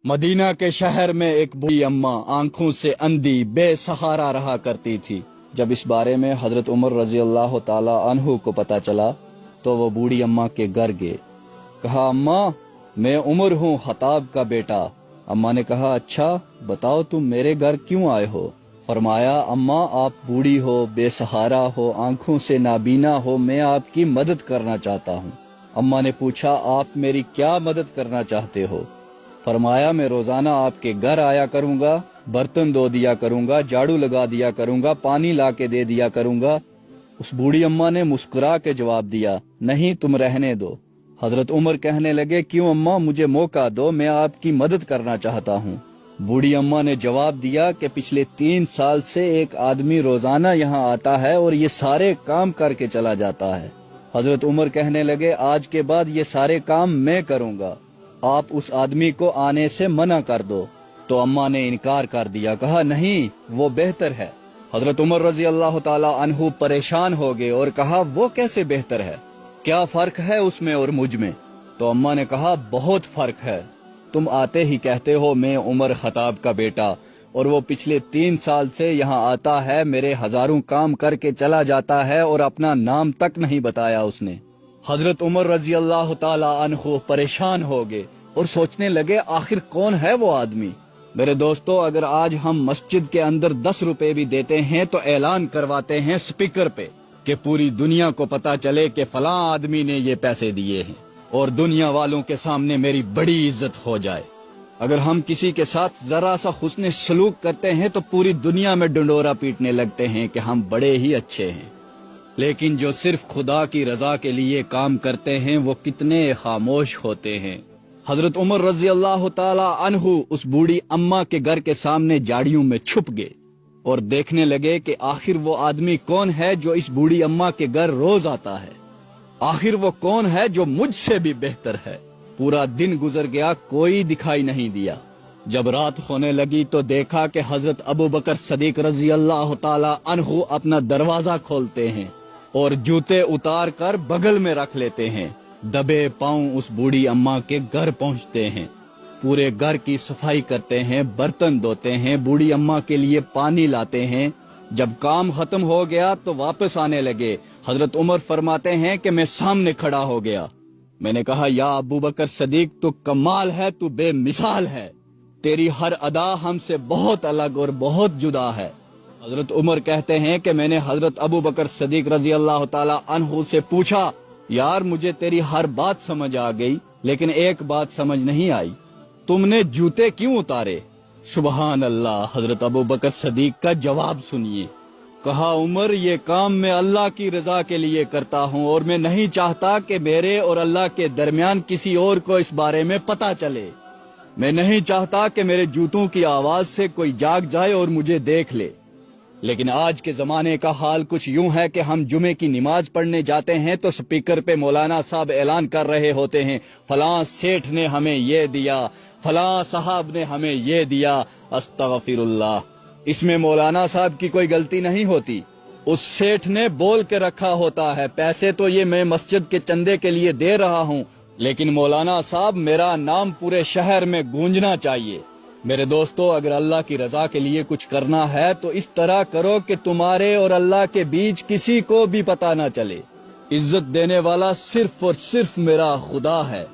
مدینہ کے شہر میں ایک بوڑھی اماں آنکھوں سے اندھی بے سہارا رہا کرتی تھی۔ جب اس بارے میں حضرت عمر رضی اللہ تعالی عنہ کو پتا چلا تو وہ بوڑھی اماں کے گھر گئے۔ کہا، اماں میں عمر ہوں، خطاب کا بیٹا۔ اماں نے کہا، اچھا بتاؤ تم میرے گھر کیوں آئے ہو؟ فرمایا، اماں آپ بوڑھی ہو، بے سہارا ہو، آنکھوں سے نابینا ہو، میں آپ کی مدد کرنا چاہتا ہوں۔ اماں نے پوچھا، آپ میری کیا مدد کرنا چاہتے ہو؟ فرمایا، میں روزانہ آپ کے گھر آیا کروں گا، برتن دھو دیا کروں گا، جھاڑو لگا دیا کروں گا، پانی لا کے دے دیا کروں گا۔ اس بوڑھی اماں نے مسکرا کے جواب دیا، نہیں تم رہنے دو۔ حضرت عمر کہنے لگے، کیوں اماں، مجھے موقع دو، میں آپ کی مدد کرنا چاہتا ہوں۔ بوڑھی اماں نے جواب دیا کہ پچھلے 3 سال سے ایک آدمی روزانہ یہاں آتا ہے اور یہ سارے کام کر کے چلا جاتا ہے۔ حضرت عمر کہنے لگے، آج کے بعد یہ سارے کام میں کروں گا، آپ اس آدمی کو آنے سے منع کر دو۔ تو اماں نے انکار کر دیا، کہا نہیں وہ بہتر ہے۔ حضرت عمر رضی اللہ تعالی عنہ پریشان ہو گئے اور کہا، وہ کیسے بہتر ہے؟ کیا فرق ہے اس میں اور مجھ میں؟ تو اماں نے کہا، بہت فرق ہے۔ تم آتے ہی کہتے ہو میں عمر خطاب کا بیٹا، اور وہ پچھلے 3 سال سے یہاں آتا ہے، میرے ہزاروں کام کر کے چلا جاتا ہے اور اپنا نام تک نہیں بتایا اس نے۔ حضرت عمر رضی اللہ تعالی عنہ پریشان ہو گئے اور سوچنے لگے، آخر کون ہے وہ آدمی؟ میرے دوستو، اگر آج ہم مسجد کے اندر 10 روپے بھی دیتے ہیں تو اعلان کرواتے ہیں سپیکر پہ کہ پوری دنیا کو پتا چلے کہ فلاں آدمی نے یہ پیسے دیے ہیں اور دنیا والوں کے سامنے میری بڑی عزت ہو جائے۔ اگر ہم کسی کے ساتھ ذرا سا حسن سلوک کرتے ہیں تو پوری دنیا میں ڈنڈورا پیٹنے لگتے ہیں کہ ہم بڑے ہی اچھے ہیں، لیکن جو صرف خدا کی رضا کے لیے کام کرتے ہیں وہ کتنے خاموش ہوتے ہیں۔ حضرت عمر رضی اللہ تعالی عنہ اس بوڑھی اماں کے گھر کے سامنے جھاڑیوں میں چھپ گئے اور دیکھنے لگے کہ آخر وہ آدمی کون ہے جو اس بوڑھی اماں کے گھر روز آتا ہے، آخر وہ کون ہے جو مجھ سے بھی بہتر ہے۔ پورا دن گزر گیا، کوئی دکھائی نہیں دیا۔ جب رات ہونے لگی تو دیکھا کہ حضرت ابو بکر صدیق رضی اللہ تعالی عنہ اپنا دروازہ کھولتے ہیں اور جوتے اتار کر بغل میں رکھ لیتے ہیں، دبے پاؤں اس بوڑھی اماں کے گھر پہنچتے ہیں، پورے گھر کی صفائی کرتے ہیں، برتن دھوتے ہیں، بوڑھی اماں کے لیے پانی لاتے ہیں۔ جب کام ختم ہو گیا تو واپس آنے لگے۔ حضرت عمر فرماتے ہیں کہ میں سامنے کھڑا ہو گیا۔ میں نے کہا، یا ابو بکر صدیق، تو کمال ہے، تو بے مثال ہے، تیری ہر ادا ہم سے بہت الگ اور بہت جدا ہے۔ حضرت عمر کہتے ہیں کہ میں نے حضرت ابو بکر صدیق رضی اللہ تعالی عنہ سے پوچھا، یار مجھے تیری ہر بات سمجھ آ گئی، لیکن ایک بات سمجھ نہیں آئی، تم نے جوتے کیوں اتارے؟ سبحان اللہ، حضرت ابو بکر صدیق کا جواب سنیے۔ کہا، عمر یہ کام میں اللہ کی رضا کے لیے کرتا ہوں اور میں نہیں چاہتا کہ میرے اور اللہ کے درمیان کسی اور کو اس بارے میں پتا چلے۔ میں نہیں چاہتا کہ میرے جوتوں کی آواز سے کوئی جاگ جائے اور مجھے دیکھ لے۔ لیکن آج کے زمانے کا حال کچھ یوں ہے کہ ہم جمعے کی نماز پڑھنے جاتے ہیں تو سپیکر پہ مولانا صاحب اعلان کر رہے ہوتے ہیں، فلاں سیٹھ نے ہمیں یہ دیا، فلاں صاحب نے ہمیں یہ دیا۔ استغفر اللہ، اس میں مولانا صاحب کی کوئی غلطی نہیں ہوتی، اس سیٹھ نے بول کے رکھا ہوتا ہے، پیسے تو یہ میں مسجد کے چندے کے لیے دے رہا ہوں، لیکن مولانا صاحب میرا نام پورے شہر میں گونجنا چاہیے۔ میرے دوستو، اگر اللہ کی رضا کے لیے کچھ کرنا ہے تو اس طرح کرو کہ تمہارے اور اللہ کے بیچ کسی کو بھی پتا نہ چلے۔ عزت دینے والا صرف اور صرف میرا خدا ہے،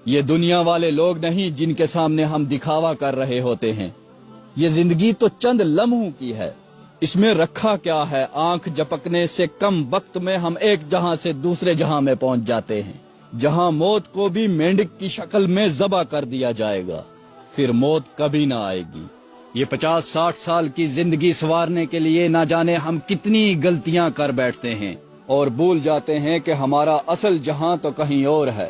یہ دنیا والے لوگ نہیں جن کے سامنے ہم دکھاوا کر رہے ہوتے ہیں۔ یہ زندگی تو چند لمحوں کی ہے، اس میں رکھا کیا ہے؟ آنکھ جھپکنے سے کم وقت میں ہم ایک جہاں سے دوسرے جہاں میں پہنچ جاتے ہیں، جہاں موت کو بھی مینڈک کی شکل میں ذبح کر دیا جائے گا، پھر موت کبھی نہ آئے گی۔ یہ 50-60 سال کی زندگی سنوارنے کے لیے نہ جانے ہم کتنی غلطیاں کر بیٹھتے ہیں اور بھول جاتے ہیں کہ ہمارا اصل جہاں تو کہیں اور ہے۔